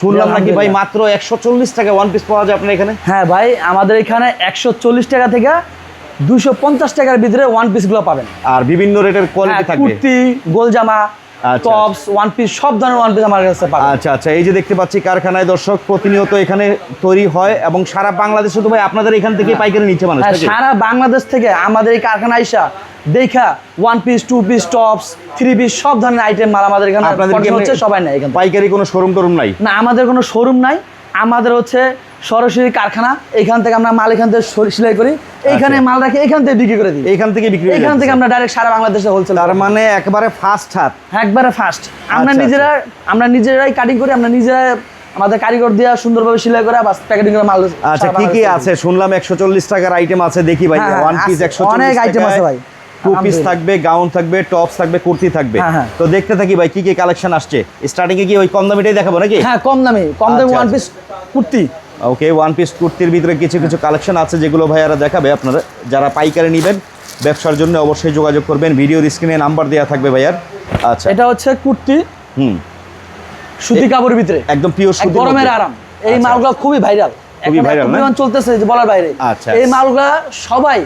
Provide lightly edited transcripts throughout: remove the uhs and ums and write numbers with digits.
শুনলাম নাকি ভাই মাত্র 140 টাকা ওয়ান পিস পাওয়া যায় আপনার এখানে? হ্যাঁ ভাই, আমাদের এখানে 140 টাকা থেকে 250 টাকার ভিতরে ওয়ান পিস গুলো পাবেন। আর বিভিন্ন রেটের কোয়ালিটি থাকবে, কুর্তি, গোলজামা, টপস, ওয়ান পিস, সব ধরনের ওয়ান পিস আমার কাছে পাবেন। আচ্ছা আচ্ছা, এই যে দেখতে পাচ্ছি কারখানায় দর্শক প্রতিনিয়ত এখানে তৈরি হয় এবং সারা বাংলাদেশে তো ভাই আপনাদের এখান থেকে পাইকারি নিচ্ছে মানুষ নাকি? সারা বাংলাদেশ থেকে আমাদের এই কারখানা আইসা দেখা one piece, two piece, tops, three piece সব ধরনের আইটেম মাল আমাদের এখানে হচ্ছে, সবাই নাই এখানে। পাইকারি কোনো শোরুম টরুম নাই? না, আমাদের কোনো শোরুম নাই, আমাদের হচ্ছে সরাসরি কারখানা। এখান থেকে আমরা মাল এখান থেকে সেলাই করি, এইখানে মাল রাখি, এখান থেকে বিক্রি করে দিই। এখান থেকে বিক্রি, এখান থেকে আমরা ডাইরেক্ট সারা বাংলাদেশে হোলসেল। তার মানে একেবারে ফার্স্ট হাত, একবারে ফার্স্ট। আমরা নিজেরাই কাটিং করি, আমরা নিজেরাই আমাদের কারিগর দিয়ে সুন্দরভাবে সেলাই করে বাস প্যাকেটিং করে মাল। আচ্ছা, কি কি আছে শুনলাম 140 টাকার আইটেম আছে, দেখি ভাই। ওয়ান পিস 140 অনেক আইটেম আছে ভাই, টু পিস থাকবে, গাউন থাকবে, টপস থাকবে, কুর্তি থাকবে। তো দেখতে থাকি ভাই কি কি কালেকশন আসছে। স্টার্টিং এ কি ওই কম দামিটাই দেখাবো নাকি? হ্যাঁ, কম দামি ওয়ান পিস কুর্তি। ওকে, ওয়ান পিস কুর্তির ভিতরে কিছু কিছু কালেকশন আছে যেগুলো ভাইয়ারা দেখাবে। আপনারা যারা পাইকারি নেবেন ব্যবসার জন্য অবশ্যই যোগাযোগ করবেন, ভিডিওর স্ক্রিনে নাম্বার দেওয়া থাকবে ভাইয়ার। আচ্ছা, এটা হচ্ছে কুর্তি, সুতি কাপড়ের ভিতরে, একদম পিওর সুতি, গরমের আরাম। এই মালগুলো খুবই ভাইরাল, চলতেছে যে বলার বাইরে। এই মালগুলা সবাই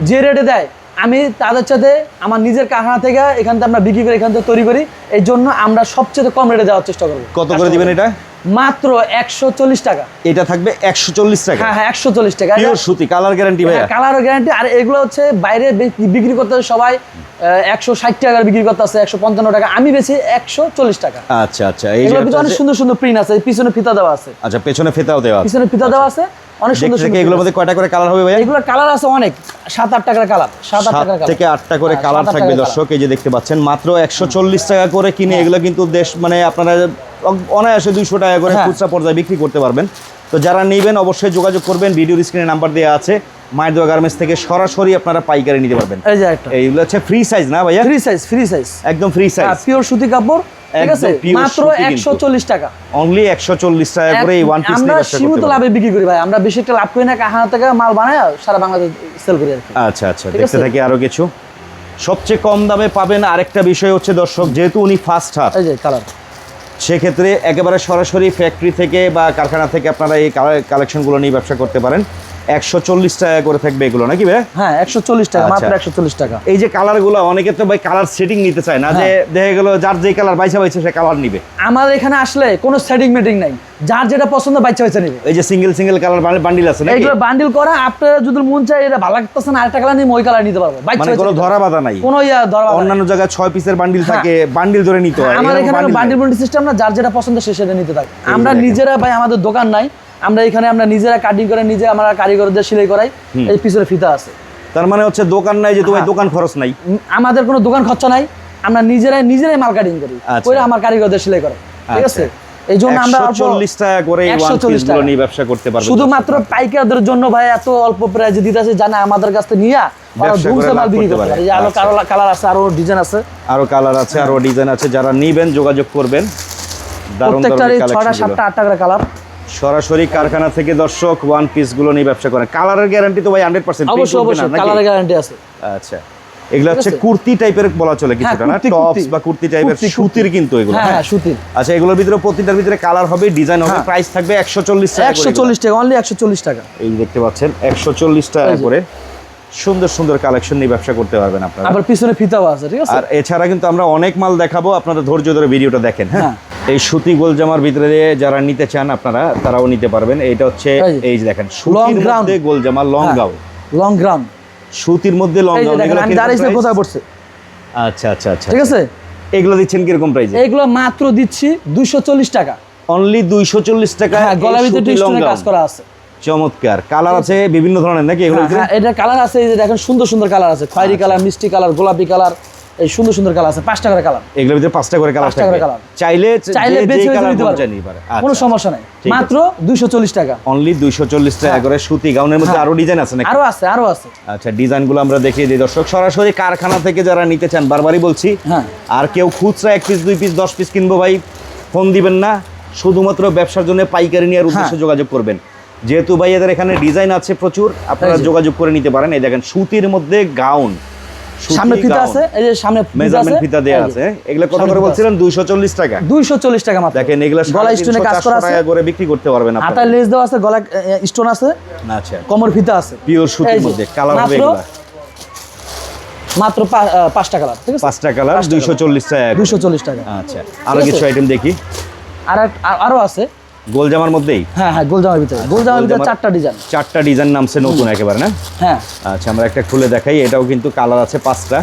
যে রেটে দেয়, আমি তাদের সাথে আমার নিজের কারখানা থেকে এখান থেকে আমরা বিক্রি করে, এখান থেকে তৈরি করি, এই জন্য আমরা সবচেয়ে কম রেটে দেওয়ার চেষ্টা করবো। কত করে দিবেন এটা? মাত্র 140 টাকা। এটা থাকবে 140 টাকা? হ্যাঁ, 140 টাকা। পিওর সুতি, কালার গ্যারান্টি ভাই? Colour guarantee. আর এগুলো হচ্ছে বাইরে বিক্রি করতে সবাই 160 টাকার বিক্রি করতে আছে, 155 টাকা, আমি বেশি 140 টাকা। আচ্ছা আচ্ছা, এই যে অনেক সুন্দর সুন্দর প্রিন্ট আছে, পিছনে ফিতা দেওয়া আছে। আচ্ছা, পেছনে ফিতাও দেওয়া আছে, পিছনে ফিতা দেওয়া আছে, অনেক সুন্দর সুন্দর। এগুলোর মধ্যে কয়টা করে কালার হবে ভাই? এগুলো কালার আছে অনেক, 7-8 টাকার কালার, 7 থেকে 8টা করে কালার থাকবে দর্শক। এই যে দেখতে পাচ্ছেন মাত্র 140 টাকা করে কিনে এগুলো কিন্তু দেশ মানে আপনারা অনায়াসে 200 টাকা করে খুচরা পর্যায়ে বিক্রি করতে পারবেন। তো যারা নেবেন অবশ্যই যোগাযোগ করবেন, ভিডিওর স্ক্রিনে নাম্বার দেওয়া আছে। মায়ের দোয়া গার্মেন্টস থেকে সরাসরি আপনারা পাইকারি নিতে পারবেন। এই যে একটা, এইগুলো হচ্ছে ফ্রি সাইজ না ভাইয়া? ফ্রি সাইজ, একদম ফ্রি সাইজ, পিওর সুতি কাপড়। ঠিক আছে, মাত্র 140 টাকা, অনলি 140 টাকা করে এই ওয়ান পিস নিয়ে ব্যবসা করতে পারবেন। আমরা সীমিত লাভে বিক্রি করি ভাই, আমরা বেশি একটা লাভ করি না, কারখানা থেকে মাল বানায় সারা বাংলাদেশ সেল করি আর কি। আচ্ছা আচ্ছা, দেখতে থাকি আরো কিছু। সবচেয়ে কম দামে পাবেন আরেকটা বিষয় হচ্ছে দর্শক, যেহেতু উনি ফার্স্ট হাত, এই যে কালার, সেক্ষেত্রে একেবারে সরাসরি ফ্যাক্টরি থেকে বা কারখানা থেকে আপনারা এই কালেকশনগুলো নিয়ে ব্যবসা করতে পারেন। 140 টাকা করে থাকবে এগুলো নাকি ভাই? হ্যাঁ, 140 টাকা, মাত্র 140 টাকা। এই যে কালারগুলো, অনেকে তো ভাই কালার সেটিং নিতে চায় না, যে দেখে গেল যার যে কালার বাইছা সে কালার নিবে। আমাদের এখানে আসলে কোনো সেটিং মেটিং নাই, যার যেটা পছন্দ বাইছা নিবে। এই যে সিঙ্গেল কালার বান্ডিল আছে নাকি? এইগুলো বান্ডিল করা, আপনারা যদি মন চায় এটা ভালো লাগতেছে না আরেকটা কালার নিয়ে ওই কালার নিতে পারবে, মানে কোনো ধরা বাঁধা নাই, কোনো ধরা বাঁধা। অন্যান্য জায়গায় 6 পিসের বান্ডিল থাকে, বান্ডিল ধরে নিতে হয়। আমাদের এখানে বান্ডিল সিস্টেম না, যার যেটা পছন্দ সে সেটা নিতে থাকে। আমরা নিজেরা ভাই, আমাদের দোকান নাই, আমরা এখানে আমরা নিজেরা কাটিং করে নিজে আমরা কারিগরদের সেলাই করাই। এই পিছনে ফিতা আছে, তার মানে হচ্ছে দোকান নাই, যে তোমার দোকান খরচ নাই। আমাদের কোনো দোকান খরচা নাই, আমরা নিজেরাই মাল কাটিং করি, ওই আমার কারিগরদের সেলাই করে। ঠিক আছে, এই জন্য আমরা 140 টাকা করে এই ওয়ান পিস গুলো নিয়ে ব্যবসা করতে পারবেন। শুধুমাত্র পাইকারদের জন্য ভাই এত অল্প প্রাইসে দিতেছে, জানা আমাদের কাছ থেকে নিয়ে মাল বিক্রি করতে পারে। আরো কালার আছে, আরো ডিজাইন আছে, আরো কালার আছে, আরো ডিজাইন আছে। যারা নেবেন যোগাযোগ করবেন। প্রত্যেকটারই 6টা 7টা 8টা করে কালার। সরাসরি কারখানা থেকে দর্শক ওয়ান পিস গুলো নিয়ে ব্যবসা করেন। কালারের গ্যারান্টি তো ভাই 100%? অবশ্যই কালারের গ্যারান্টি আছে। আচ্ছা, এগুলো হচ্ছে কুর্তি টাইপের বলা চলে কিছুটা না, টপস বা কুর্তি টাইপের সুতির কিন্তু এগুলো। হ্যাঁ, সুতির। আচ্ছা, এগুলোর ভিতরে প্রতিটার ভিতরে কালার হবে, ডিজাইন হবে, প্রাইস থাকবে 140 টাকা। 140 টাকা, অনলি 140 টাকা। এই দেখতে পাচ্ছেন 140 টাকা করে সুন্দর সুন্দর কালেকশন নিয়ে ব্যবসা করতে পারবেন আপনারা। আবার পিছনে ফিতাও আছে, ঠিক আছে। আর এছাড়া কিন্তু আমরা অনেক মাল দেখাবো, আপনারা ধৈর্য ধরে ভিডিওটা দেখেন। হ্যাঁ, এই সুতি গোলজামার ভিতরে যারা নিতে চান আপনারা তারাও নিতে পারবেন। এইটা হচ্ছে এই যে দেখেন সুতির মধ্যে গোলজামা, লং গাউন, সুতির মধ্যে লং গাউন। এগুলো আমি দাঁড়িয়ে কোথায় পড়ছে? আচ্ছা আচ্ছা আচ্ছা, ঠিক আছে। এগুলো দিচ্ছেন কিরকম প্রাইসে? এগুলো মাত্র দিচ্ছি 240 টাকা, অনলি 240 টাকা। গলার ভিতরে টিস্টনের কাজ করা আছে, চমৎকার। কালার আছে বিভিন্ন ধরনের নাকি এগুলো? হ্যাঁ, এটা কালার আছে, এই যে দেখেন সুন্দর সুন্দর কালার আছে, খয়েরি কালার, মিষ্টি কালার, গোলাপি কালার, এই সুন্দর সুন্দর কালার আছে। 5টা করে কালার, এগুলোর ভিতরে 5টা করে কালার থাকবে। চাইলে বেছে নিতে পারে, কোনো সমস্যা নাই। মাত্র 240 টাকা, অনলি 240 টাকা করে সুতি গাউনের মধ্যে। আরো ডিজাইন আছে নাকি? আরো আছে। আচ্ছা, ডিজাইনগুলো আমরা দেখিয়ে দিই দর্শক। সরাসরি কারখানা থেকে যারা নিতে চান, বারবারই বলছি, আর কেউ খুচরা 1 পিস 2 পিস 10 পিস কিনবো ভাই, ফোন দিবেন না, শুধুমাত্র ব্যবসার জন্য পাইকারি নেওয়ার উদ্দেশ্যে যোগাযোগ করবেন। যেহেতু ভাই এদের এখানে ডিজাইন আছে প্রচুর, আপনারা যোগাযোগ করে নিতে পারেন। এই দেখেন সুতির মধ্যে গাউন, সামনে ফিতা আছে, এই যে সামনে মেজারমেন্ট ফিতা দেয়া আছে। এগুলা কত করে বলছিলেন? 240 টাকা। 240 টাকা মাত্র। দেখেন এগুলা গলা স্টোনে কাজ করা আছে, টাকা করে বিক্রি করতে পারবেন আপনারা। হাতায় লেস দেওয়া আছে, গলায় স্টোন আছে, আচ্ছা, কোমর ফিতা আছে, পিওর সুতির মধ্যে কালার হবে এগুলা। মাত্র 5টা কালার, ঠিক আছে? 5টা কালার 240 টাকা। 240 টাকা। আচ্ছা, আরো কিছু আইটেম দেখি। আরো আছে গোল জামার মধ্যেই? হ্যাঁ হ্যাঁ, গোল জামার ভিতরে। গোল জামার ভিতরে 4টা ডিজাইন। 4টা ডিজাইন নামছে নতুন একেবারে না? হ্যাঁ। আচ্ছা, আমরা একটা খুলে দেখাই। এটাও কিন্তু কালার আছে 5টা।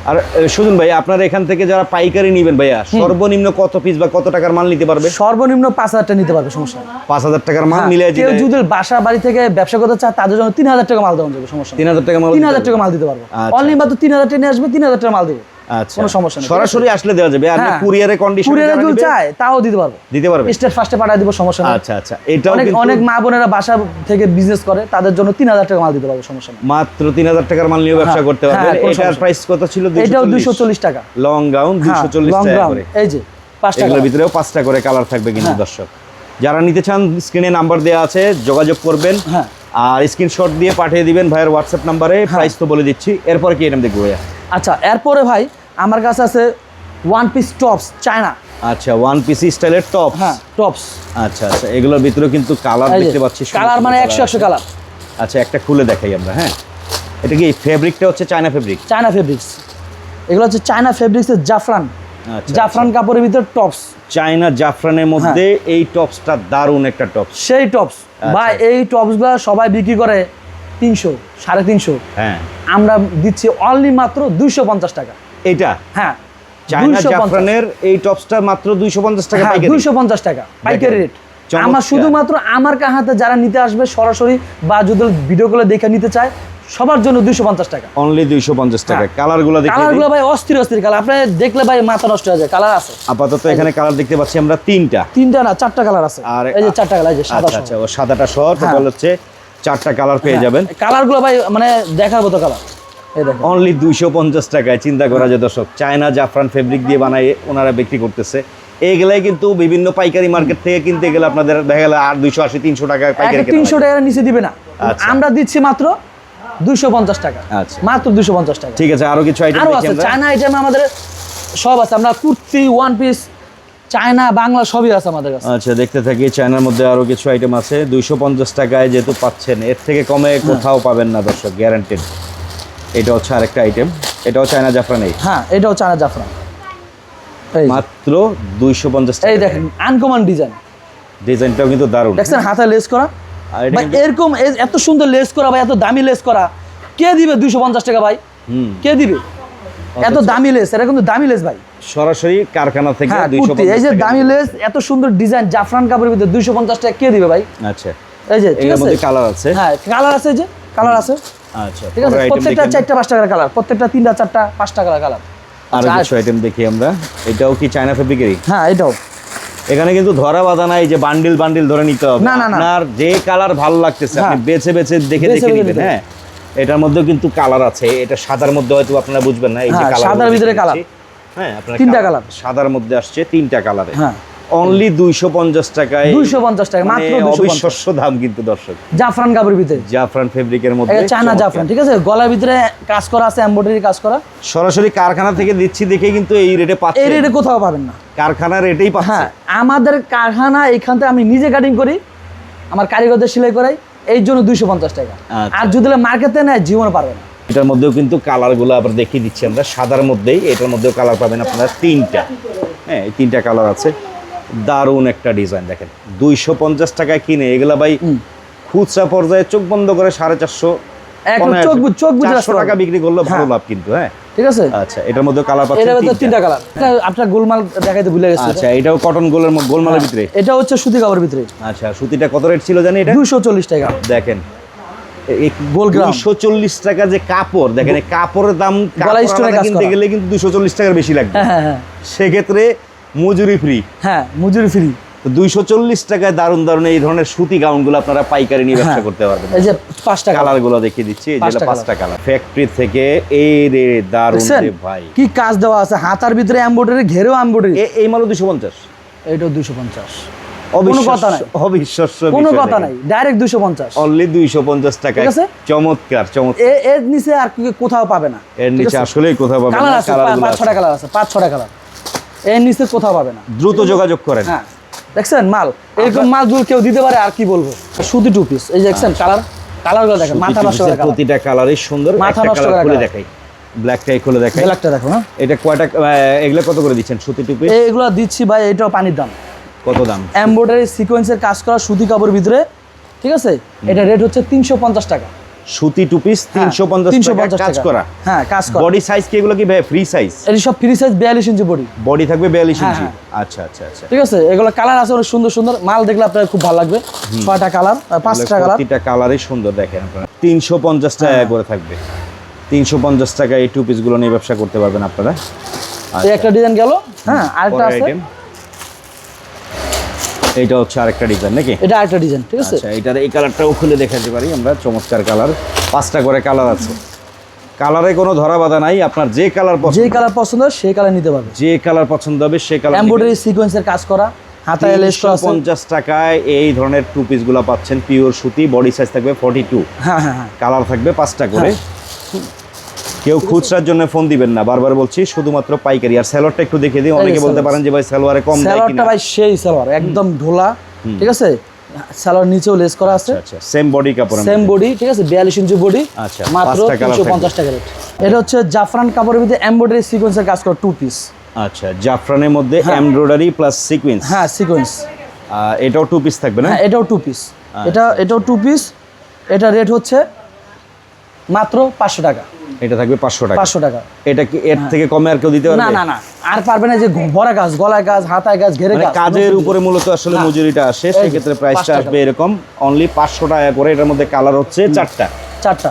আর সুজন ভাই, আপনারা এখান থেকে যারা পাইকারি নেবেন ভাইয়া, সর্বনিম্ন কত পিস বা কত টাকার মাল নিতে পারবে? সর্বনিম্ন 5000 টাকা নিতে পারবে, সমস্যা নেই। 5000 টাকার মাল মিলে কেউ যদি বাসা বাড়ি থেকে ব্যবসা করতে চায় তাদের জন্য 3000 টাকা মাল দেওয়া যাবে, সমস্যা নেই। 3000 টাকা মাল? 3000 টাকা মাল দিতে পারবো। অনলি মাত্র 3000 টাকা নিয়ে আসবে, 3000 টাকা মাল দেবো। আচ্ছা, কোনো সমস্যা নেই, সরাসরি আসলে দেওয়া যাবে। আর কুরিয়ারে কন্ডিশন কুরিয়ারে যদি চায় তাও দিতে পারবো, দিতে পারবে। স্টেট ফার্স্টে পাঠিয়ে দিব, সমস্যা নেই। আচ্ছা আচ্ছা, এটাও কিন্তু অনেক মা বোনেরা বাসা থেকে বিজনেস করে, তাদের জন্য 3000 টাকা মাল দিতে পারবো, সমস্যা নেই। মাত্র 3000 টাকার মাল নিয়ে ব্যবসা করতে পারবে। এটার প্রাইস কত ছিল? এটাও 240 টাকা। লং গাউন 240 টাকা করে। এই যে 5টা, এগুলোর ভিতরেও 5টা করে কালার থাকবে কিন্তু দর্শক। যারা নিতে চান স্ক্রিনে নাম্বার দেওয়া আছে, যোগাযোগ করবেন। হ্যাঁ, আর স্ক্রিনশট দিয়ে পাঠিয়ে দিবেন ভাইয়ের হোয়াটসঅ্যাপ নাম্বারে। প্রাইস তো বলে দিচ্ছি। এরপর কি আইটেম দেখবো ভাইয়া? আচ্ছা, এরপরে ভাই আমার কাছে আছে ওয়ান পিস টপস, চায়না। আচ্ছা, ওয়ান পিস স্টাইলের টপ। হ্যাঁ, টপস। আচ্ছা আচ্ছা, এগুলোর ভিতরে কিন্তু কালার দেখতে পাচ্ছি। কালার মানে 100 কালার। আচ্ছা, একটা খুলে দেখাই আমরা। হ্যাঁ, এটা কি ফেব্রিকটা হচ্ছে চায়না ফেব্রিক? China fabrics. এগুলো হচ্ছে চায়না ফেব্রিক্সের জাফরান। আচ্ছা, জাফরান কাপড়ের ভিতর টপস। চায়না জাফরানের মধ্যে এই টপসটা দারুণ একটা টপস। সেই টপস ভাই, এই টপসগুলো সবাই বিক্রি করে 300, 350। হ্যাঁ, আমরা দিচ্ছি অনলি মাত্র 250 টাকা। এটা? হ্যাঁ, চায়না জাফরানের এই টপসটা মাত্র 250 টাকা পাইকারি। 250 টাকা পাইকারি রেট। আমার শুধুমাত্র আমার কাহাতে যারা নিতে আসবে সরাসরি বা যদি ভিডিও কলে দেখে নিতে চায়, সবার জন্য 250 টাকা। অনলি 250 টাকা। কালারগুলো দেখি। কালারগুলো ভাই অস্থির অস্থির কালার, আপনি দেখলে ভাই মাথা নষ্ট হয়ে যায়। কালার আছে আপাতত এখানে কালার দেখতে পাচ্ছি আমরা 3টা। 3টা না 4টা কালার আছে। আর এই যে 4টা কালার, এই যে সাদা। আচ্ছা, ও সাদাটা সহ টোটাল হচ্ছে 4টা কালার পেয়ে যাবেন। কালারগুলো ভাই মানে দেখার মতো কালার। এই দেখেন, অনলি 250 টাকায়। চিন্তা করা যায় দর্শক, চায়না জাফরান ফেব্রিক দিয়ে বানায় ওনারা বিক্রি করতেছে। এইগুলাই কিন্তু বিভিন্ন পাইকারি মার্কেট থেকে কিনতে গেলে আপনাদের দেখা গেল আর 280 300 টাকা পাইকারি। 300 টাকার নিচে দিবে না। আমরা দিচ্ছি মাত্র 250 টাকা। আচ্ছা, মাত্র 250 টাকা। ঠিক আছে, আরো কিছু আইটেম আরো দেখি আছে আমরা। চায়না আইটেম আমাদের সব আছে। আমরা kurti, one piece, China, Bangla সবই আছে আমাদের কাছে। আচ্ছা, দেখতে থাকি। চায়নার মধ্যে আরো কিছু আইটেম আছে। 250 টাকায় যেহেতু পাচ্ছেন, এর থেকে কমে কোথাও পাবেন না দর্শক, গ্যারান্টেড। এটা হচ্ছে আরেকটা আইটেম, এটাও চায়না জাফরানেই। হ্যাঁ, এটাও চায়না জাফরান। মাত্র 250 টাকা। এই দেখেন আনকমন ডিজাইন। ডিজাইনটাও কিন্তু দারুণ। দেখছেন হাতে লেস করা ভাই, এরকম এত সুন্দর লেস করা ভাই, এত দামি লেস করা কে দিবে 250 টাকা ভাই? কে দিবে এত দামি লেস? এটা কিন্তু দামি লেস ভাই, সরাসরি কারখানা থেকে। 250। এই যে দামি লেস, এত সুন্দর ডিজাইন জাফরান কাপড়ের ভিতরে 250 টাকা কে দিবে ভাই? আচ্ছা, এই যে ঠিক এর আছে, মধ্যে কালার আছে। হ্যাঁ, কালার আছে, যে কালার আছে। আচ্ছা, ঠিক আছে, প্রত্যেকটা 4টা 5টা করে কালার, প্রত্যেকটা 3টা 4টা 5টা করে কালার। আর কিছু আইটেম দেখি আমরা। এটাও কি চায়না ফেব্রিকেরই? হ্যাঁ, এটাও। এখানে কিন্তু ধরা বাঁধা নাই যে বান্ডিল বান্ডিল ধরে নিতে হবে। না, না, না। আপনার যে কালার ভালো লাগতেছে আপনি বেছে বেছে দেখে দেখে নেবেন। হ্যাঁ, এটার মধ্যেও কিন্তু কালার আছে। এটা সাদার মধ্যে হয়তো আপনারা বুঝবেন না। এই যে কালার, সাদার ভিতরে কালার। হ্যাঁ, আপনারা 3টা কালার সাদার মধ্যে আসছে 3টা কালারে। হ্যাঁ, অনলি 250 টাকায়। 250 টাকা মাত্র। 250 অবিশ্বাস্য দাম কিন্তু দর্শক। জাফরান কাপড়ের ভিতরে, জাফরান ফেব্রিকের মধ্যে, এটা চায়না জাফরান। ঠিক আছে, গলার ভিতরে কাজ করা আছে, এমব্রয়ডারি কাজ করা। সরাসরি কারখানা থেকে দিচ্ছি দেখে কিন্তু এই রেটে পাচ্ছেন। এই রেটে কোথাও পাবেন না, কারখানার রেটেই পাচ্ছেন। হ্যাঁ, আমাদের কারখানা এখান থেকে আমি নিজে কাটিং করি, আমার কারিগরদের সেলাই করাই, এই জন্য 250 টাকা। আর যদি মার্কেটে নেয় জীবনে পারবে না। এটার মধ্যেও কিন্তু কালারগুলো আবার দেখিয়ে দিচ্ছি আমরা। সাদার মধ্যেই এটার মধ্যেও কালার পাবেন আপনারা 3টা। হ্যাঁ, এই 3টা কালার আছে। দারুণ একটা ডিজাইন। দেখেন 250 টাকায় কিনে এগুলা ভাই খুচরা পর্যায়ে চোখ বন্ধ করে 450 চোখ বুঝে 400 টাকা বিক্রি করলে ভালো লাভ কিন্তু। হ্যাঁ, ঠিক আছে। আচ্ছা, এটার মধ্যে কালার পাচ্ছেন 3টা কালার। আপনার গোলমাল দেখাইতে ভুলে গেছি। আচ্ছা, এটাও কটন গোলমালের ভিতরে। এটা হচ্ছে সুতি কাপড়ের ভিতরে। আচ্ছা, সুতিটা কত রেট ছিল জানি? এটা 240 টাকা। দেখেন গোল 240 টাকা যে কাপড়, দেখেন এই কাপড়ের দাম কিনতে গেলে কিন্তু 240 টাকার বেশি লাগবে। হ্যাঁ, সেক্ষেত্রে মজুরি ফ্রি। হ্যাঁ, মজুরি ফ্রি। তো 240 টাকায় দারুণ দারুণ এই ধরনের সুতি গাউনগুলো আপনারা পাইকারি নিয়ে ব্যবসা করতে পারবেন। এই যে 5টা কালারগুলো দেখিয়ে দিচ্ছি। এই যে 5টা কালার ফ্যাক্টরি থেকে। এই রে দারুণ রে ভাই, কি কাজ দেওয়া আছে হাতার ভিতরে, এমব্রয়ডারি, ঘেরেও এমব্রয়ডারি। এই মালও 250। এইটাও 250। কোনো কথা নাই, অবিশ্বাস্য, কোনো কথা নাই, ডাইরেক্ট 250, অনলি 250 টাকা। ঠিক আছে, চমৎকার চমৎকার। এর নিচে আর কোথাও পাবে না, এর নিচে আসলেই কোথাও পাবে না। কালার আছে 5-6টা কালার আছে, 5-6টা কালার, এর নিচে কোথাও পাবে না। দ্রুত যোগাযোগ করেন। হ্যাঁ দেখছেন মাল, এরকম মাল যদি কেউ দিতে পারে আর কি বলবো। সুতি 2 পিস, এই যে দেখছেন কালারগুলো দেখেন, মাথা নষ্ট করা কালার, প্রতিটা কালারই সুন্দর। মাথা নষ্ট করা খুলে দেখাই, ব্ল্যাকটাই খুলে দেখাই, ব্ল্যাকটা দেখো না। এটা কয়টা, এগুলা কত করে দিচ্ছেন সুতি 2 পিস? এগুলো দিচ্ছি ভাই, এটাও পানির দাম। কত দাম? এমব্রয়ডারি সিকোয়েন্সের কাজ করা সুতি কাপড়ের ভিতরে, ঠিক আছে, এটা রেট হচ্ছে 350 টাকা। সুতি 2 পিস 350 টাকা কাজ করা। হ্যাঁ কাজ করা। বডি সাইজ কি এগুলো কি ভাই ফ্রি সাইজ? এই সব ফ্রি সাইজ 42 ইঞ্চি বডি, বডি থাকবে 42 ইঞ্চি। আচ্ছা আচ্ছা আচ্ছা, ঠিক আছে। এগুলো কালার আছে অনেক সুন্দর সুন্দর, মাল দেখলে আপনার খুব ভালো লাগবে। 6টা কালার, 5টা কালার, প্রতিটা কালারই সুন্দর। দেখেন আপনারা 350 টাকা করে থাকবে। 350 টাকা এই 2 পিস গুলো নিয়ে ব্যবসা করতে পারবেন আপনারা। এই একটা ডিজাইন গেল। হ্যাঁ আরেকটা আছে, এইটা হচ্ছে আরেকটা ডিজাইন নাকি? এটা আরেকটা ডিজাইন, ঠিক আছে। আচ্ছা, এটার এই কালারটাও খুলে দেখাতে পারি আমরা। চমৎকার কালার, 5টা করে কালার আছে। কালারে কোনো ধরা বাঁধা নাই, আপনার যে কালার পছন্দ, যে কালার পছন্দ সেই কালার নিতে পারবে। যে কালার পছন্দ হবে সেই কালার। এমব্রয়ডারি সিকোয়েন্সের কাজ করা, হাতায় লেস করা আছে। 50 টাকায় এই ধরনের 2 পিস গুলো পাচ্ছেন, পিওর সুতি। বডি সাইজ থাকবে 42। হ্যাঁ হ্যাঁ হ্যাঁ, কালার থাকবে 5টা করে। কেউ খুচরার জন্য ফোন দিবেন না, বারবার বলছি, শুধুমাত্র পাইকারি। আর সালোয়ারটা একটু দেখিয়ে দিই, অনেকে বলতে পারেন যে ভাই সালোয়ারে কম দেয় কিনা। সালোয়ারটা ভাই সেই সালোয়ার, একদম ঢোলা, ঠিক আছে। সালোয়ার নিচেও লেস করা আছে। আচ্ছা, সেম বডি কাপড়, সেম বডি, ঠিক আছে, 42 ইঞ্চি বডি। আচ্ছা, মাত্র 350 টাকা রেট। এটা হচ্ছে জাফরান কাপড়ের ভিতরে এমব্রয়ডারি সিকোয়েন্সের কাজ করা 2 পিস। আচ্ছা, জাফরানের মধ্যে এমব্রয়ডারি প্লাস সিকোয়েন্স। হ্যাঁ সিকোয়েন্স। এটাও 2 পিস থাকবে না? হ্যাঁ এটাও 2 পিস। এটাও 2 পিস। এটা রেট হচ্ছে মাত্র 500 টাকা। এটা থাকবে 500 টাকা। 500 টাকা। এটা কি এর থেকে কমে আর কেউ দিতে পারবে? না না না, আর পারবে না। যে ভরা কাজ, গলায় কাজ, হাতায় কাজ, ঘেরে কাজ, কাজের উপরে মূলত আসলে মজুরিটা আসে, সেই ক্ষেত্রে প্রাইসটা আসবে এরকম অনলি 500 টাকা করে। এটার মধ্যে কালার হচ্ছে 4টা। আচ্ছা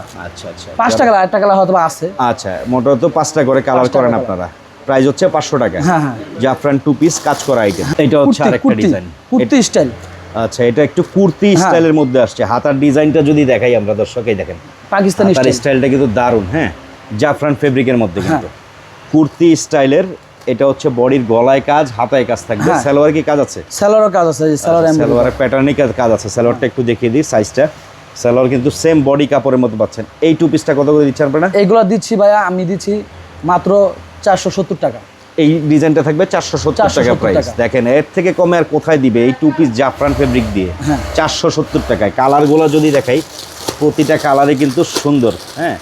আচ্ছা, 5টা কালার, একটা কালার হয়তো আছে। আচ্ছা, মোটামুটি 5টা করে কালার করেন আপনারা। প্রাইস হচ্ছে 500 টাকা। হ্যাঁ হ্যাঁ, জাফরান 2 পিস কাজ করা আইটেম। এটা হচ্ছে আরেকটা ডিজাইন, কুর্তি স্টাইল। আচ্ছা, এটা একটু কুর্তি স্টাইলের মধ্যে আসছে। হাতার ডিজাইনটা যদি দেখাই আমরা দর্শকই দেখেন, পাকিস্তানি স্টাইলটা কিন্তু দারুণ। হ্যাঁ, জাফরান ফেব্রিকের মধ্যে কিন্তু কুর্তি স্টাইলের। এটা হচ্ছে বডির গলায় কাজ, হাতায় কাজ থাকবে। সালোয়ার কি কাজ আছে? সালোয়ারের কাজ আছে, সালোয়ারের প্যাটার্নে কাজ আছে। সালোয়ারটা একটু দেখিয়ে দিই সাইজটা। সালোয়ার কিন্তু সেম বডি কাপড়ের মধ্যে পাচ্ছেন। এই 2 পিসটা কত করে দিচ্ছেন আপনারা? এইগুলো দিচ্ছি ভাইয়া, আমি দিচ্ছি মাত্র 470 টাকা। এই ডিজাইনটা থাকবে 470 টাকা প্রাইস। দেখেন, এর থেকে কমে আর কোথায় দিবে এই 2 পিস জাফরান ফেব্রিক দিয়ে 470 টাকায়। কালারগুলো যদি দেখাই, প্রতিটা কালারই কিন্তু সুন্দর। হ্যাঁ,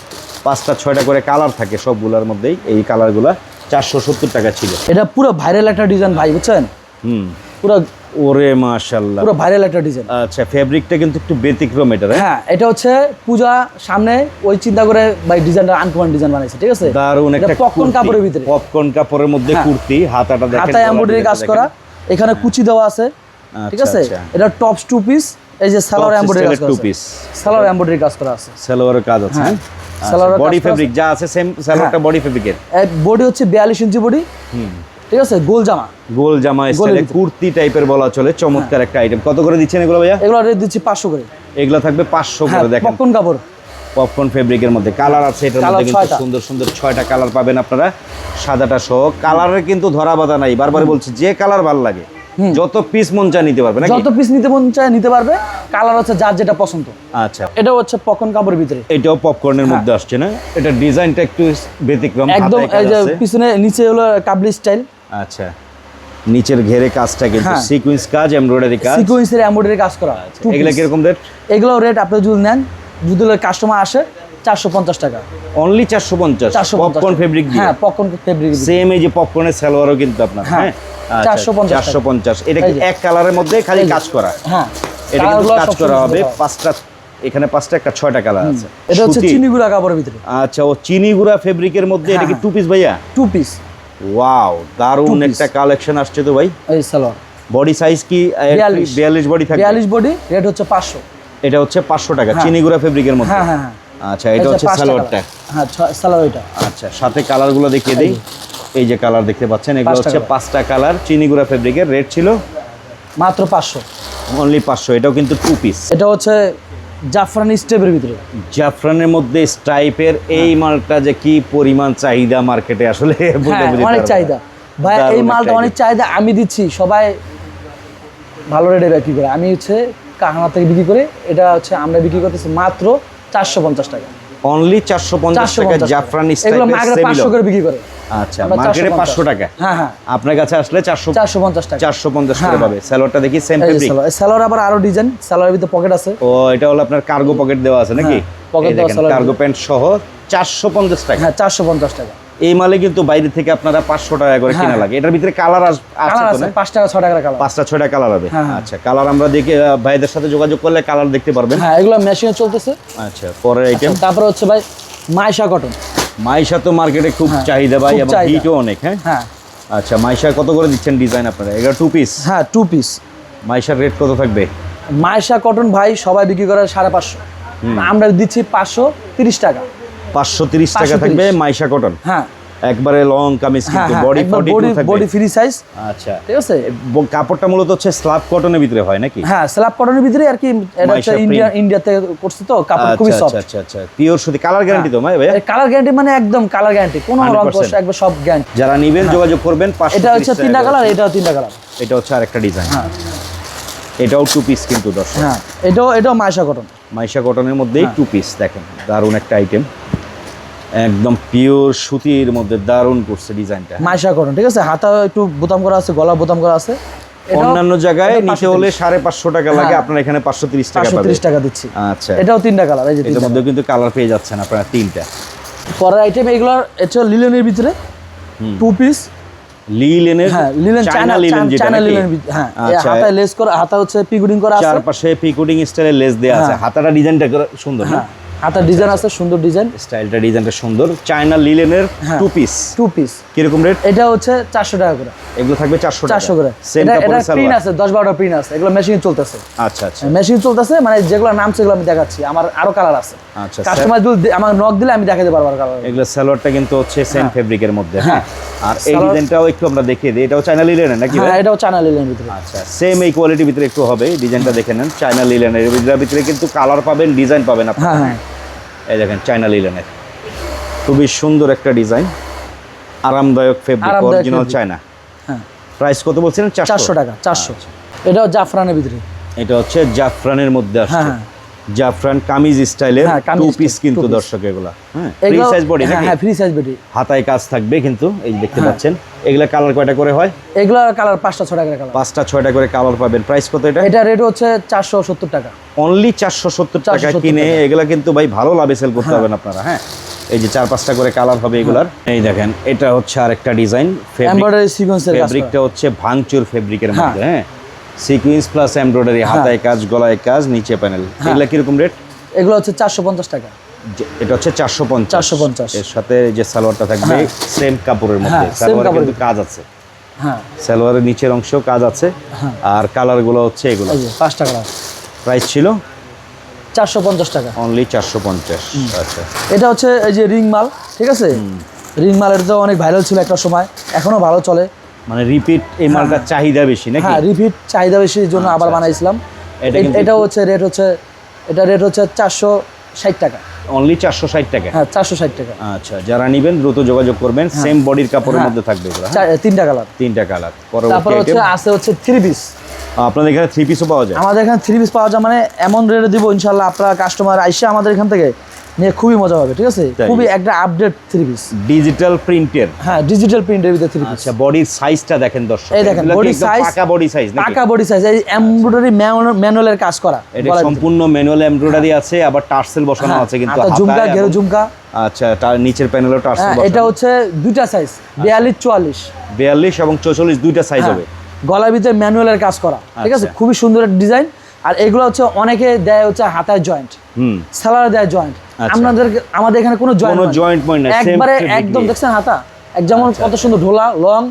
5টা 6টা করে কালার থাকে সবগুলোর মধ্যেই। এই কালারগুলো 470 টাকা ছিল। এটা পুরো ভাইরাল একটা ডিজাইন ভাই, বুঝছেন? পুরো, ওরে মাশাআল্লাহ, পুরো ভাইরাল একটা ডিজাইন। আচ্ছা, ফেব্রিকটা কিন্তু একটু ব্যতিক্রম এটা। হ্যাঁ, এটা হচ্ছে পূজা সামনে, ওই চিন্তা করে ভাই ডিজাইনটা আনকমন ডিজাইন বানাইছে, ঠিক আছে। দারুণ একটা পপকর্ন কাপড়ের ভিতরে, পপকর্ন কাপড়ের মধ্যে কুর্তি। হাতাটা দেখেন, হাতায় এমব্রয়ডারি কাজ করা, এখানে কুচি দেওয়া আছে, ঠিক আছে। এটা টপস 2 পিস। এই যে সালোয়ার এমব্রয়ডারি কাজ করা আছে, সালোয়ার এমব্রয়ডারি কাজ করা আছে, সালোয়ারের কাজ আছে। সালোয়ার বডি ফেব্রিক যা আছে সেম, সালোয়ারটা বডি ফেব্রিকের। বডি হচ্ছে 42 ইঞ্চি বডি, ঠিক আছে। গোল জামা স্টাইলে কুর্তি টাইপের বলা চলে। চমৎকার একটা আইটেম। কত করে দিচ্ছেন এগুলো ভাইয়া? এগুলো রেট দিচ্ছি 500 করে। এগুলো থাকবে 500 করে। দেখেন, পপকর্ন কাপড়, পপকর্ন ফেব্রিকের মধ্যে কালার আছে। এটার মধ্যে কিন্তু সুন্দর সুন্দর 6টা কালার পাবেন আপনারা, সাদাটা সহ। কালারের কিন্তু ধরা বাঁধা নাই, বারবার বলছি, যে কালার ভালো লাগে যত পিস মন চায় নিতে পারবে, নাকি? যত পিস নিতে মন চায় নিতে পারবে। কালার হচ্ছে যার যেটা পছন্দ। আচ্ছা, এটা হচ্ছে পপকর্ন কাপড়ের ভিতরে। এটাও পপকর্নের মধ্যে আসছে না? এটা ডিজাইনটা একটু ব্যতিক্রম একদম। এই যে পিছনে নিচে হলো কাবলি স্টাইল। আচ্ছা, নিচের ঘেরে কাজটা কিন্তু সিকোয়েন্স কাজ, এমব্রয়ডারি কাজ, সিকোয়েন্সের এমব্রয়ডারি কাজ করা। এগুলা কি রকম রেট? এগুলো রেট আপনি যদি নেন, যদি কাস্টমার আসে, 450 টাকা। অনলি 450 পপকর্ন ফেব্রিক দিয়ে। হ্যাঁ, পপকর্ন ফেব্রিক দিয়ে। সেম এই যে পপকর্নের সালোয়ারও কিন্তু আপনার। হ্যাঁ, 450। এটা কি এক কালারের মধ্যে খালি কাজ করা? হ্যাঁ, এটা কিন্তু কাজ করা হবে 5টা, এখানে 5টা, একটা 6টা কালার আছে। এটা হচ্ছে চিনিগুড়া কাপড়ের ভিতরে। আচ্ছা, ও চিনিগুড়া ফেব্রিকের মধ্যে। এটা কি 2 পিস ভাইয়া? 2 পিস। ওয়াও, দারুণ একটা কালেকশন আসছে তো ভাই। এই সালোয়ার বডি সাইজ কি 42 বডি থাকে? 42 বডি। রেট হচ্ছে 500। এটা হচ্ছে 500 টাকা চিনিগুড়া ফেব্রিকের মধ্যে। হ্যাঁ হ্যাঁ। আচ্ছা, এটা হচ্ছে সালোয়ারটা। হ্যাঁ, সালোয়ার এটা। আচ্ছা, সাথে কালারগুলো দেখিয়ে দেই। এই যে কালার দেখতে পাচ্ছেন, এগুলো হচ্ছে 5টা কালার চিনিগুড়া ফেব্রিকের। রেট ছিল মাত্র 500, অনলি 500। এটাও কিন্তু 2 পিস। এটা হচ্ছে জাফরান স্টেপের ভিতরে। জাফরানের মধ্যে স্ট্রাইপের এই মালটা যে কি পরিমাণ চাহিদা মার্কেটে, আসলে অনেক চাহিদা ভাই। এই মালটা অনেক চাহিদা। আমি দিচ্ছি, সবাই ভালো রেটে বিক্রি করে। আমি হচ্ছে কারখানা থেকে বিক্রি করে, এটা হচ্ছে আমরা বিক্রি করতেছি মাত্র 450 টাকা। অনলি 450 টাকা জাফরান স্টাইল। এগুলো মার্কেটে 500 করে বিক্রি করে। আচ্ছা, মার্কেটে 500 টাকা। হ্যাঁ হ্যাঁ, আপনার কাছে আসলে 450 টাকা 450 করে পাবে। সালোয়ারটা দেখি সেম ফেব্রিক। সালোয়ার আবার আরো ডিজাইন, সালোয়ারের ভিতরে পকেট আছে। ও, এটা হলো আপনার কার্গো পকেট দেওয়া আছে নাকি? পকেট দেওয়া সালোয়ার, কার্গো প্যান্ট সহ 450 টাকা। হ্যাঁ 450 টাকা। এই মালে কিন্তু বাইরে থেকে আপনারা 500 টাকা করে কিনা লাগে। এটার ভিতরে কালার আছে তো না? 5 টাকা 6 টাকা কালার, 5টা 6টা কালার হবে। আচ্ছা, কালার আমরা দেখে ভাইদের সাথে যোগাযোগ করলে কালার দেখতে পারবেন। হ্যাঁ, এগুলো মেশিনে চলতেছে। আচ্ছা, পরের আইটেম। তারপর হচ্ছে ভাই মাইশা কটন। মাইশা তো মার্কেটে খুব চাহিদা ভাই, এবং হিটও অনেক। হ্যাঁ হ্যাঁ। আচ্ছা, মাইশা কত করে দিচ্ছেন ডিজাইন আপনারা? এটা 2 পিস? হ্যাঁ 2 পিস। মাইশার রেট কত থাকবে? মাইশা কটন ভাই সবাই বিক্রি করে 550, আমরা দিচ্ছি 530 টাকা। 530 টাকা থাকবে মাইশা কটন। হ্যাঁ, একবারে লং কামিজ, কিন্তু বডি বডি ফ্রি সাইজ। আচ্ছা, ঠিক আছে। কাপড়টা মূলত হচ্ছে স্ল্যাব কটনের ভিতরে হয় নাকি? হ্যাঁ, স্ল্যাব কটনের ভিতরে আর কি। এটা হচ্ছে ইন্ডিয়াতে করছে তো, কাপড় খুবই সফট। আচ্ছা আচ্ছা, পিওর সুতি। কালার গ্যারান্টি তো ভাই? কালার গ্যারান্টি মানে একদম কালার গ্যারান্টি, কোনো রং কোশ একবার সব গ্যারান্টি। যারা নেবেন যোগাযোগ করবেন। এটা হচ্ছে 3টা কালার, এটাও 3টা কালার। এটা হচ্ছে আরেকটা ডিজাইন। হ্যাঁ, এটাও 2 পিস কিন্তু দর্শক। হ্যাঁ, এটাও মাইশা কটন। মাইশা কটনের মধ্যেই 2 পিস। দেখেন দারুণ একটা আইটেম, একদম পিওর সুতির মধ্যে দারুণ করছে ডিজাইনটা। মাইশা কটন, ঠিক আছে। হাতা একটু বোতাম করা আছে, গলা বোতাম করা আছে। অন্যান্য জায়গায় নিতে হলে 550 টাকা লাগে, আপনারা এখানে 530 টাকা পাবেন। 530 টাকা দিচ্ছি। আচ্ছা, এটাও 3টা কালার। এই যে এর মধ্যে কিন্তু কালার পেয়ে যাচ্ছেন আপনারা 3টা। পরের আইটেম এগুলোর, এটা লিলেনের ভিতরে 2 পিস। লিলেনের? হ্যাঁ, লিলেন, চায়না লিলেন, যেটা চায়না লিলেন। হ্যাঁ, হাতায় লেস করা, হাতা হচ্ছে পিকুডিং করা আছে, চারপাশে পিকুডিং স্টাইলে লেস দেয়া আছে। হাতাটা ডিজাইনটা সুন্দর না? হাতার ডিজাইন আছে, সুন্দর ডিজাইন, স্টাইলটা ডিজাইনটা সুন্দর। China লিলেনের 2 piece. 2 পিস কি রকম রেট? এটা হচ্ছে 400 টাকা করে। এগুলো থাকবে 400 টাকা করে। এটা প্রিন্ট আছে, 10-12টা প্রিন্ট আছে। এগুলো মেশিন চলতেছে। আচ্ছা আচ্ছা, মেশিন চলতেছে, মানে যেগুলো নাম সেগুলো আমি দেখাচ্ছি। আমার আরো কালার আছে। আচ্ছা, কাস্টমার যদি আমার নক দিলে আমি দেখাতে পারবো কালার। এগুলো সালোয়ারটা কিন্তু হচ্ছে সেম ফেব্রিকের মধ্যে। হ্যাঁ, আর এই ডিজাইনটাও একটু আমরা দেখিয়ে দিই। এটাও চায়না লিলেনের নাকি? হ্যাঁ, এটাও চায়না লিলেনের ভিতরে। আচ্ছা, সেম এই কোয়ালিটির ভিতরে একটু হবে। ডিজাইনটা দেখে নেন। চায়না লিলেনের ভিতরে কিন্তু কালার পাবেন, ডিজাইন পাবেন আপনারা। হ্যাঁ, এই দেখেন চায়না লিলেনের খুবই সুন্দর একটা ডিজাইন, আরামদায়ক ফেব্রিক, অরিজিনাল চায়না। হ্যাঁ, প্রাইস কত বলছিলেন? 400 টাকা। 400। এটাও জাফরানের ভিতরে। এটা হচ্ছে জাফরানের মধ্যে আসছে। জাফরান কামিজ স্টাইলের 2 পিস কিন্তু দর্শক। এগুলা হ্যাঁ, ফ্রি সাইজ বডি নাকি? হ্যাঁ, ফ্রি সাইজ বডি। হাতায় কাজ থাকবে কিন্তু, এই দেখতে পাচ্ছেন। এগুলা কালার কয়টা করে হয়? এগুলা কালার 5টা 6টা করে কালার। 5টা 6টা করে কালার পাবেন। প্রাইস কত এটা? এটা রেট হচ্ছে 470 টাকা। অনলি 470 টাকা কিনে এগুলা কিন্তু ভাই ভালো লাভে সেল করতে পারবেন আপনারা। হ্যাঁ, এই যে 4-5টা করে কালার হবে এগুলার। এই দেখেন, এটা হচ্ছে আরেকটা ডিজাইন। এমব্রয়ডারি সিকোয়েন্সের কাজ, ফেব্রিকটা হচ্ছে ভাঙচুর ফেব্রিকের মধ্যে। হ্যাঁ, সিকোয়েন্স প্লাস এমব্রয়ডারি, হাতায় কাজ, গলায় কাজ, নিচে প্যানেল। এগুলা কিরকম রেট? এগুলো হচ্ছে 450 টাকা। এটা হচ্ছে 450। এর সাথে যে সালোয়ারটা থাকবে সেম কাপড়ের মধ্যে। সালোয়ারে কিন্তু কাজ আছে। হ্যাঁ, সালোয়ারের নিচের অংশ কাজ আছে। আর কালারগুলো হচ্ছে এগুলো। এই যে 5টা কালার। প্রাইস ছিল 450 টাকা। অনলি 450। আচ্ছা, এটা হচ্ছে এই যে রিং মাল, ঠিক আছে। রিং মালের তো অনেক ভাইরাল ছিল একটা সময়, এখনো ভালো চলে। মানে রিপিট এই মালটার চাহিদা বেশি নাকি? হ্যাঁ, রিপিট চাহিদা বেশির জন্য আবার বানাইছিলাম। এটা হচ্ছে রেট হচ্ছে, এটা রেট হচ্ছে 460 টাকা। অনলি 460 টাকা? হ্যাঁ, 460 টাকা। আচ্ছা, যারা নেবেন দ্রুত যোগাযোগ করবেন। সেম বডির কাপড়ের মধ্যে থাকবে এগুলো। 3টা কালার। 3টা কালার। তারপর হচ্ছে 3 পিস। আপনাদের এখানে 3 পিসও পাওয়া যায়? আমাদের এখানে 3 পিস পাওয়া যায়, মানে এমন রেটে দিব ইনশাআল্লাহ আপনারা কাস্টমার আইসা আমাদের এখান থেকে নিয়ে খুবই মজা হবে। ঠিক আছে, খুবই একটা আপডেট 3 পিস, ডিজিটাল প্রিন্টের। হ্যাঁ, ডিজিটাল প্রিন্টের ভিতরে 3 পিস। আচ্ছা, বডির সাইজটা দেখেন দর্শক। এই দেখেন বডি সাইজ, পাকা বডি সাইজ নাকি? পাকা বডি সাইজ। এই এমব্রয়ডারি ম্যানুয়ালের কাজ করা। এটা সম্পূর্ণ ম্যানুয়াল এমব্রয়ডারি আছে, আবার টার্সেল বসানো আছে কিন্তু হাতে ঝুমকা, ঘেরো ঝুমকা। আচ্ছা, তার নিচের প্যানেলও টার্সেল বসানো। এটা হচ্ছে দুইটা সাইজ, 42 42 এবং 44 দুইটা সাইজ হবে। গলার ভিতরে ম্যানুয়ালের কাজ করা। ঠিক আছে, খুবই সুন্দর একটা ডিজাইন। আর এগুলো হচ্ছে অনেকে দেয় হচ্ছে হাতায় জয়েন্ট, সালোয়ারে দেয় জয়েন্ট। আমাদের এখানে কোনো জয়েন্ট নাই, একবারে একদম দেখছেন হাতা এক যেমন কত সুন্দর ঢোলা লং।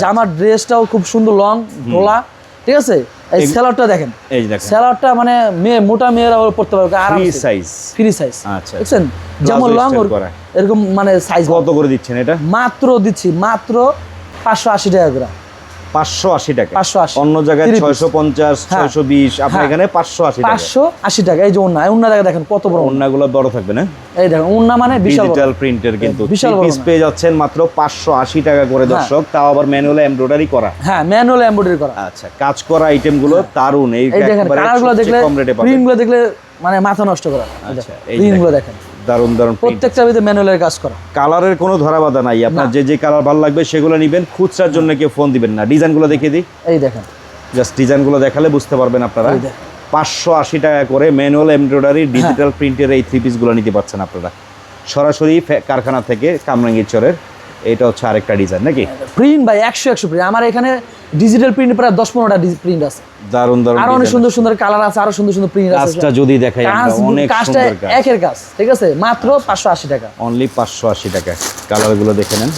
জামার ড্রেসটাও খুব সুন্দর লং ঢোলা। ঠিক আছে, এই সালোয়ারটা দেখেন, এই দেখেন সালোয়ারটা মানে মোটা মেয়েরা পড়তে পারবে, আর ফ্রি সাইজ। Free size. আচ্ছা, দেখছেন যেমন লং এরকম মানে সাইজ। কত করে দিচ্ছেন এটা? মাত্র দিচ্ছি মাত্র 580 টাকা করে। 580 টাকা। 580 অন্য জায়গায় 650 620, আপনার এখানে 580 টাকা। 580 টাকা। এই যে ওন্না দেখা দেখেন কত বড়, ওন্নাগুলো বড় থাকবে না? এই দেখেন ওন্না মানে বিশাল বড় ডিজিটাল প্রিন্টের, কিন্তু বিশাল বড় পিস পেয়ে যাচ্ছেন মাত্র 580 টাকা করে দর্শক, তাও আবার ম্যানুয়াল এমব্রয়ডারি করা। হ্যাঁ, ম্যানুয়াল এমব্রয়ডারি করা। আচ্ছা, কাজ করা আইটেমগুলো দারুন। এই দেখেন কালারগুলো দেখলে, প্রিন্টগুলো দেখলে মানে মাথা নষ্ট করা। আচ্ছা, এই প্রিন্টগুলো দেখেন দারুন দারুন, প্রত্যেকটা ভিতরে ম্যানুয়ালের কাজ করা। কালারের কোনো ধরা বাধা নাই, আপনার যে কালার ভালো লাগবে সেগুলো নেবেন। খুচরার জন্য কেউ ফোন দিবেন না। ডিজাইনগুলো দেখিয়ে দিই, এই দেখেন, জাস্ট ডিজাইনগুলো দেখালে বুঝতে পারবেন আপনারা। 580 টাকা করে ম্যানুয়াল এমব্রয়ডারি ডিজিটাল প্রিন্টের এই 3 পিসগুলো নিতে পারছেন আপনারা সরাসরি কারখানা থেকে, কামরাঙ্গীরচরের। এটা হচ্ছে আরেকটা ডিজাইন নাকি? প্রিন্ট ভাই 100 প্রিন্ট। আমার এখানে ডিজিটাল প্রিন্ট প্রায় 10-15টা প্রিন্ট আছে। দারুন দারুন, আরো অনেক সুন্দর সুন্দর কালার আছে, আরো সুন্দর সুন্দর প্রিন্ট আছে। কাজটা যদি দেখাই আমরা, অনেক কাজটা সুন্দর কাজ, একের কাজ, ঠিক আছে? মাত্র 580 টাকা, অনলি 580 টাকা। কালারগুলো দেখে নেন।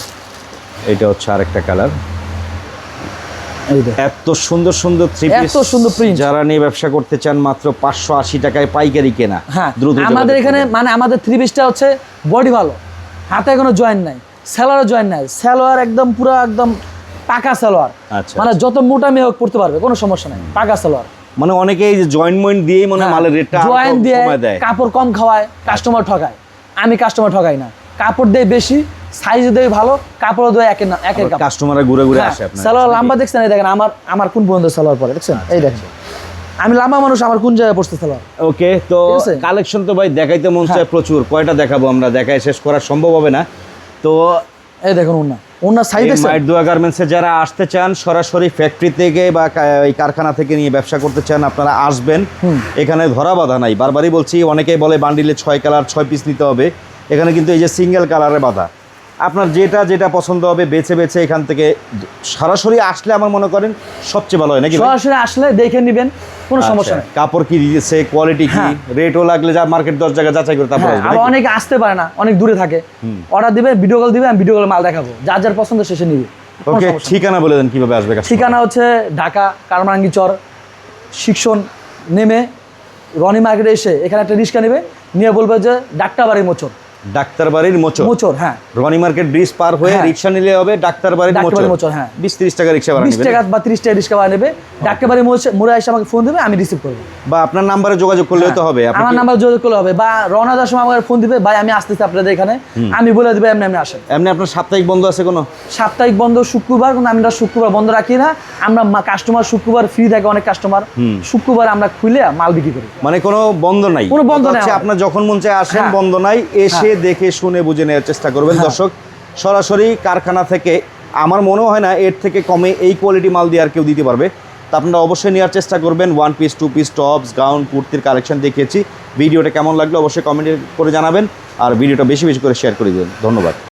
এটা হচ্ছে আরেকটা কালার। এই দেখেন এত সুন্দর সুন্দর 3 পিস, এত সুন্দর প্রিন্ট। যারা নিয়ে ব্যবসা করতে চান মাত্র 580 টাকায় পাইকারি কেনা। হ্যাঁ, দ্রুত আমাদের এখানে মানে আমাদের 3 পিসটা হচ্ছে বডি ভালো, হাতে কোনো জয়েন্ট নাই, সালোয়ারও জয়েন্ট নাই, সালোয়ার একদম পুরো একদম পাকা সালোয়ার। আচ্ছা, মানে যত মোটা মেয়ে হোক পড়তে পারবে, কোনো সমস্যা নাই, পাকা সালোয়ার। মানে অনেকেই যে জয়েন্ট ময়েন্ট দিয়েই মনে মালের রেটটা জয়েন্ট দিয়ে কমায় দেয়, কাপড় কম খাওয়ায়, কাস্টমার ঠকায়। আমি কাস্টমার ঠকাই না, কাপড় দেয় বেশি, সাইজ দেয় ভালো, কাপড় দেয় একের কাপড়। কাস্টমাররা ঘুরে ঘুরে আসে আপনার। সালোয়ার লম্বা দেখছেন, এই দেখেন আমার কোন পর্যন্ত সালোয়ার পরে, দেখছেন? এই দেখেন আমি লম্বা মানুষ, আমার কোন জায়গায় পড়তে সালোয়ার। ওকে, তো কালেকশন তো ভাই দেখাইতে মন চায় প্রচুর। কয়টা দেখাবো আমরা, দেখায় শেষ করা সম্ভব হবে না। তো এই দেখুন ওন্না সাইজ দেখছেন? মাইট দোয়া গার্মেন্টসে যারা আসতে চান সরাসরি ফ্যাক্টরি থেকে বা এই কারখানা থেকে নিয়ে ব্যবসা করতে চান, আপনারা আসবেন। এখানে ধরা বাধা নাই, বারবারই বলছি। অনেকেই বলে বান্ডিলে 6 কালার 6 পিস নিতে হবে, এখানে কিন্তু এই যে সিঙ্গেল কালারের বাধা। আপনার যেটা পছন্দ হবে বেছে বেছে এখান থেকে সরাসরি আসলে আমার মনে করেন সবচেয়ে ভালো হয় নাকি? সরাসরি আসলে দেখে নেবেন, কোনো সমস্যা নেই। কাপড় কি দিয়েছে, কোয়ালিটি কি, রেটও লাগলে যা মার্কেট 10 জায়গা যাচাই করে তারপর আসবে। আর অনেকে আসতে পারে না, অনেক দূরে থাকে, অর্ডার দিবে, ভিডিও কল দিবে, আমি ভিডিও কলে মাল দেখাবো, যার যার পছন্দ শেষে নিবে। ওকে, ঠিকানা বলে দেন কিভাবে আসবে? ঠিকানা হচ্ছে ঢাকা কারমাঙ্গীচর শিক্ষণ নেমে রনি মার্কেটে এসে এখানে একটা রিক্সা নেবে, নিয়ে বলবে যে ডাক্তারবাড়ির মোচর। ডাক্তারবাড়ির মোচর, হ্যাঁ। রনি মার্কেট ব্রিজ পার হয়ে রিক্সা নিলে হবে ডাক্তারবাড়ির মোচর। হ্যাঁ, 20-30 টাকা রিক্সা ভাড়া নেবে, 20 টাকা বা 30 টাকা রিক্সা ভাড়া নেবে। ডাক্তারবাড়ির মোড়ে এসে আমাকে ফোন দিবে, আমি রিসিভ করবো। বা আপনার নাম্বারে যোগাযোগ করলেও তো হবে। আমার নাম্বার যোগাযোগ করলে হবে, বা রওনা দেওয়ার সময় আমাকে ফোন দিবে, ভাই আমি আসতেছি আপনাদের এখানে, আমি বলে দিবে এমনি আসেন। এমনি আপনার সাপ্তাহিক বন্ধ আছে কোনো? সাপ্তাহিক বন্ধ শুক্রবার, কিন্তু আমরা শুক্রবার বন্ধ রাখি না। আমরা কাস্টমার শুক্রবার ফ্রি থাকে, অনেক কাস্টমার শুক্রবার আমরা খুলে মাল বিক্রি করি। মানে কোনো বন্ধ নাই, কোনো বন্ধ নাই। আপনার যখন মন চায় আসেন, বন্ধ নাই। এসে দেখে শুনে বুঝে নেওয়ার চেষ্টা করবেন দর্শক। সরাসরি কারখানা থেকে আমার মনে হয় না এর থেকে কমে এই কোয়ালিটি মাল দিয়ে আর কেউ দিতে পারবে। তো আপনারা অবশ্যই নেওয়ার চেষ্টা করবেন। 1 পিস 2 পিস টপস, গাউন, কুর্তির কালেকশন দেখিয়েছি। ভিডিওটা কেমন লাগলো অবশ্যই কমেন্ট করে জানাবেন, আর ভিডিওটা বেশি বেশি করে শেয়ার করে দিবেন। ধন্যবাদ।